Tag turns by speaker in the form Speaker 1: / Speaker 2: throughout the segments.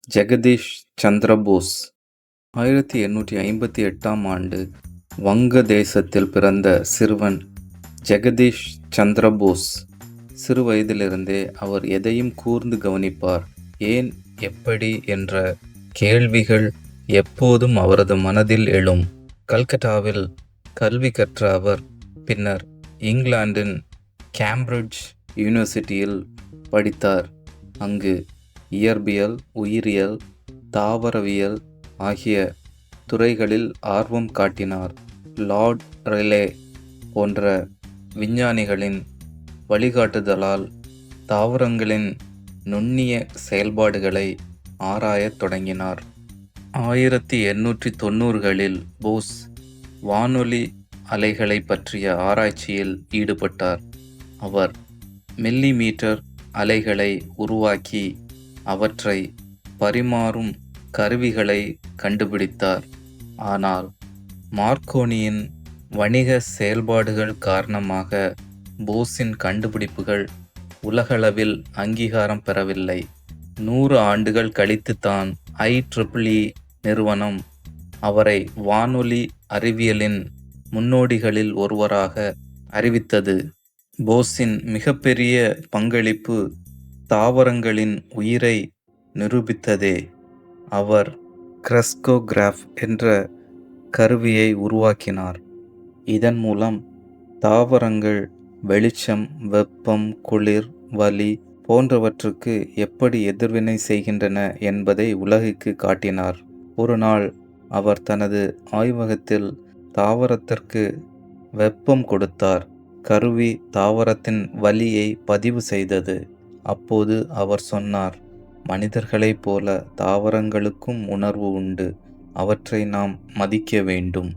Speaker 1: ஜெகதீஷ் சந்திர போஸ் 1858ஆம் ஆண்டு வங்க தேசத்தில் பிறந்த சிறுவன் ஜெகதீஷ் சந்திர போஸ். சிறு வயதிலிருந்தே அவர் எதையும் கூர்ந்து கவனிப்பார். ஏன், எப்படி என்ற கேள்விகள் எப்போதும் அவரது மனதில் எழும். கல்கட்டாவில் கல்வி கற்ற அவர் பின்னர் இங்கிலாந்தின் கேம்பிரிட்ஜ் யூனிவர்சிட்டியில் படித்தார். அங்கு இயற்பியல், உயிரியல், தாவரவியல் ஆகிய துறைகளில் ஆர்வம் காட்டினார். லார்ட் ரெலே போன்ற விஞ்ஞானிகளின் வழிகாட்டுதலால் தாவரங்களின் நுண்ணிய செயல்பாடுகளை ஆராயத் தொடங்கினார். 1890களில் போஸ் வானொலி அலைகளை பற்றிய ஆராய்ச்சியில் ஈடுபட்டார். அவர் மில்லிமீட்டர் அலைகளை உருவாக்கி அவற்றை பரிமாறும் கருவிகளை கண்டுபிடித்தார். ஆனால் மார்க்கோனியின் வணிக செயல்பாடுகள் காரணமாக போஸின் கண்டுபிடிப்புகள் உலகளவில் அங்கீகாரம் பெறவில்லை. 100 ஆண்டுகள் கழித்து தான் IEEE நிறுவனம் அவரை வானொலி அறிவியலின் முன்னோடிகளில் ஒருவராக அறிவித்தது. போஸின் மிகப்பெரிய பங்களிப்பு தாவரங்களின் உயிரை நிரூபித்ததே. அவர் கிரெஸ்கோகிராஃப் என்ற கருவியை உருவாக்கினார். இதன் மூலம் தாவரங்கள் வெளிச்சம், வெப்பம், குளிர், வலி போன்றவற்றுக்கு எப்படி எதிர்வினை செய்கின்றன என்பதை உலகுக்கு காட்டினார். ஒரு நாள் அவர் தனது ஆய்வகத்தில் தாவரத்திற்கு வெப்பம் கொடுத்தார். கருவி தாவரத்தின் வலியை பதிவு செய்தது. அப்போது அவர் சொன்னார், மனிதர்களைப் போல தாவரங்களுக்கும் உணர்வு உண்டு, அவற்றை நாம் மதிக்க வேண்டும்.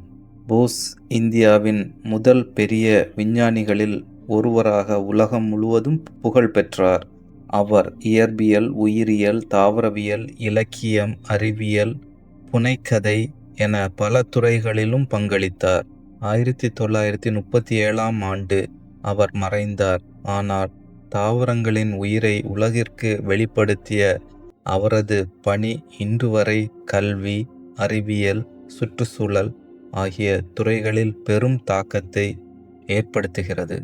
Speaker 1: போஸ் இந்தியாவின் முதல் பெரிய விஞ்ஞானிகளில் ஒருவராக உலகம் முழுவதும் புகழ் பெற்றார். அவர் இயற்பியல், உயிரியல், தாவரவியல், இலக்கியம், அறிவியல், புனைகதை என பல துறைகளிலும் பங்களித்தார். 1937ஆம் ஆண்டு அவர் மறைந்தார். ஆனால் தாவரங்களின் உயிரை உலகிற்கு வெளிப்படுத்திய அவரது பணி இன்று வரை கல்வி, அறிவியல், சுற்றுச்சூழல் ஆகிய துறைகளில் பெரும் தாக்கத்தை ஏற்படுத்துகிறது.